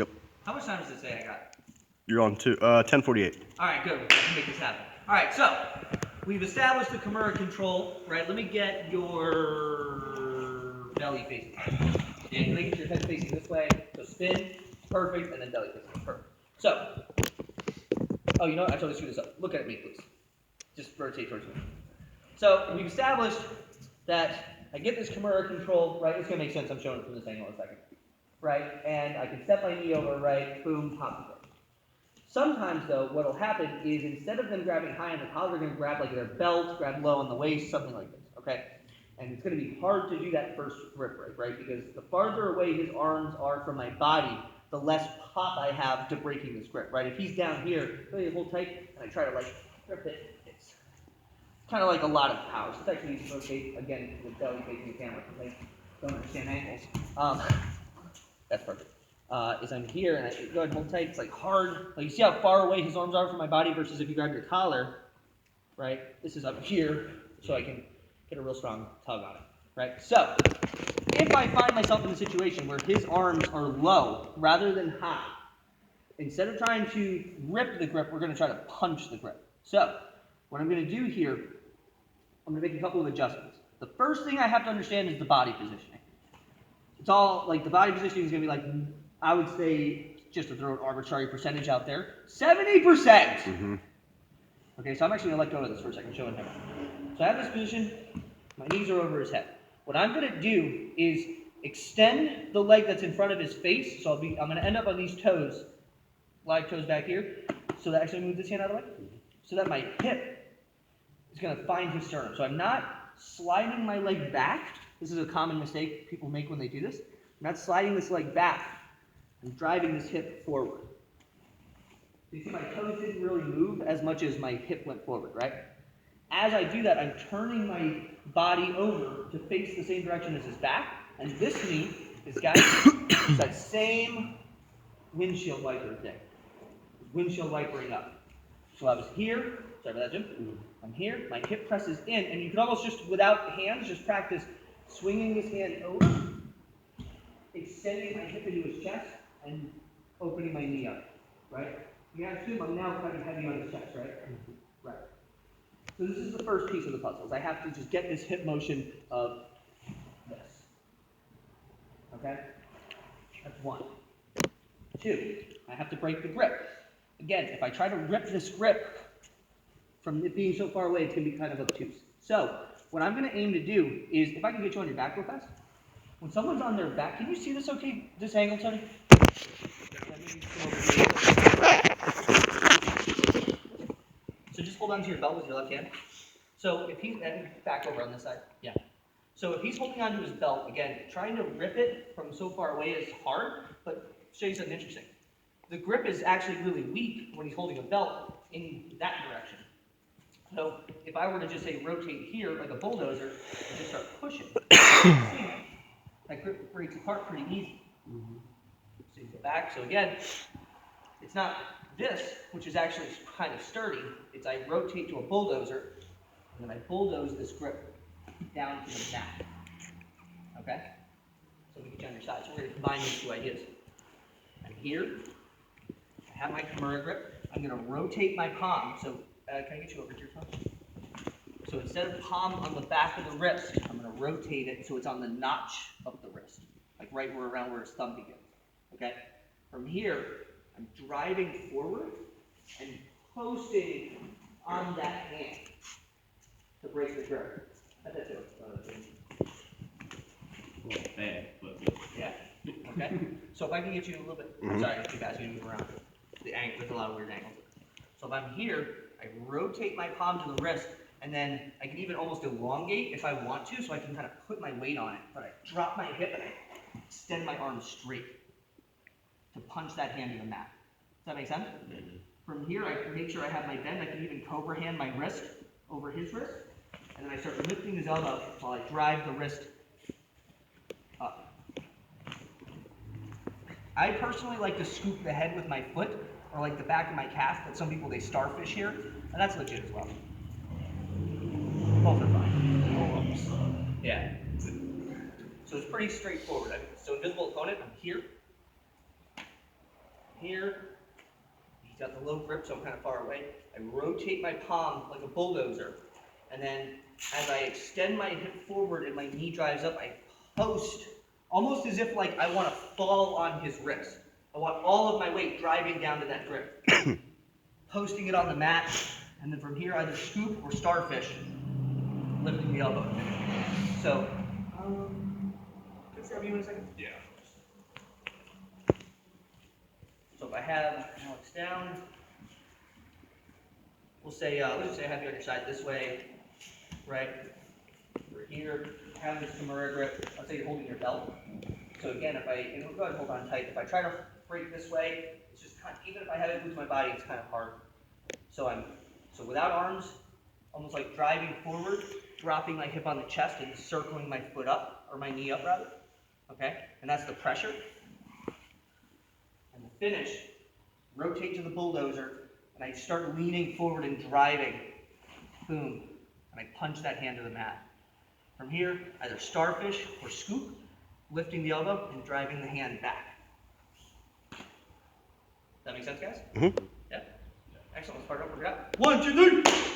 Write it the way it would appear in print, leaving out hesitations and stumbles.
Yep. How much time does it say I got? You're on to 10:48. All right, good. We can make this happen. All right, so we've established the Kimura control, right? Let me get your belly facing. Yeah, let me get your head facing this way. So spin, perfect, and then belly facing, perfect. So, oh, you know what? I totally screwed this up. Look at me, please. Just rotate towards me. So we've established that I get this Kimura control, right? It's gonna make sense. I'm showing it from this angle in a second, right? And I can step my knee over, right? Boom, pop the grip. Sometimes, though, what will happen is instead of them grabbing high on the collar, they're going to grab like their belt, grab low on the waist, something like this, okay? And it's going to be hard to do that first grip break, right? Because the farther away his arms are from my body, the less pop I have to breaking this grip, right? If he's down here, really hold tight, and I try to like grip it, it's kind of like a lot of power. So it's actually easy to rotate, again, the belly facing the camera, because I don't understand angles. That's perfect. Is I'm here and I go ahead and hold tight. It's like hard. Like you see how far away his arms are from my body versus if you grab your collar, right? This is up here, so I can get a real strong tug on it, right? So if I find myself in a situation where his arms are low rather than high, instead of trying to rip the grip, we're going to try to punch the grip. So what I'm going to do here, I'm going to make a couple of adjustments. The first thing I have to understand is the body positioning. It's all like the body positioning is going to be like, I would say, just to throw an arbitrary percentage out there, 70%. Mm-hmm. Okay, so I'm actually going to let go of this for a second, showing him. So I have this position, my knees are over his head. What I'm going to do is extend the leg that's in front of his face, so I'm going to end up on these toes, live toes back here, so that actually move this hand out of the way, so that my hip is going to find his sternum. So I'm not sliding my leg back. This is a common mistake people make when they do this. I'm not sliding this leg back. I'm driving this hip forward. So you see my toes didn't really move as much as my hip went forward, right? As I do that, I'm turning my body over to face the same direction as his back, and this knee is guiding that same windshield wiper thing. Windshield wipering up. So I was here, sorry about that, Jim. I'm here, my hip presses in, and you can almost just, without hands, just practice swinging this hand over, extending my hip into his chest, and opening my knee up, right? You gotta assume I'm now kind of heavy on his chest, right? Right. So this is the first piece of the puzzle. I have to just get this hip motion of this. Okay? That's one. Two, I have to break the grip. Again, if I try to rip this grip from it being so far away, it's gonna be kind of obtuse. So what I'm gonna aim to do is, if I can get you on your back real fast. When someone's on their back, can you see this okay, this angle, Tony? So just hold on to your belt with your left hand. So if he's, back over on this side, yeah. So if he's holding onto his belt, again, trying to rip it from so far away is hard, but show you something interesting. The grip is actually really weak when he's holding a belt in that direction. So if I were to just say rotate here like a bulldozer and just start pushing, that grip breaks apart pretty easy. Mm-hmm. So you go back. So again, it's not this, which is actually kind of sturdy. It's I rotate to a bulldozer, and then I bulldoze this grip down to the mat. Okay? So we get you on your side. So we're going to combine these two ideas. I'm here. I have my Kimura grip. I'm going to rotate my palm. So can I get you over to your palm? So instead of palm on the back of the wrist, I'm going to rotate it so it's on the notch of the wrist, like right around where his thumb begins. Okay? From here, I'm driving forward and posting on that hand to break the grip. That's it. Bad, but yeah. Okay. So if I can get you a little bit, sorry, you guys can move around. The angle, there's a lot of weird angles. So if I'm here, I rotate my palm to the wrist, and then I can even almost elongate if I want to, so I can kind of put my weight on it. But I drop my hip and I extend my arm straight to punch that hand to the mat. Does that make sense? Mm-hmm. From here, I can make sure I have my bend. I can even cobra hand my wrist over his wrist, and then I start lifting his elbow while I drive the wrist up. I personally like to scoop the head with my foot, or like the back of my calf, but some people, they starfish here, and that's legit as well. Both are fine. Yeah. So it's pretty straightforward. So invisible opponent, I'm here. here, he's got the low grip, so I'm kind of far away. I rotate my palm like a bulldozer. And then as I extend my hip forward and my knee drives up, I post, almost as if like I want to fall on his wrist. I want all of my weight driving down to that grip. Posting it on the mat, and then from here either scoop or starfish, lifting the elbow. So, can I grab you in a second? Yeah. So if I have Alex down, we'll say, let's just say I have you on your side this way, right? We're here, have this Kimura grip. Let's say you're holding your belt. So again, if I, go ahead and hold on tight. If I try to break this way, it's just kind of, even if I have it with my body, it's kind of hard. So without arms, almost like driving forward, dropping my hip on the chest and circling my foot up, or my knee up rather, okay? And that's the pressure. And the finish, rotate to the bulldozer, and I start leaning forward and driving, boom, and I punch that hand to the mat. From here, either starfish or scoop, lifting the elbow and driving the hand back. That make sense, guys? Mm-hmm. Yeah? Excellent. Let's start over. 1, 2, 3.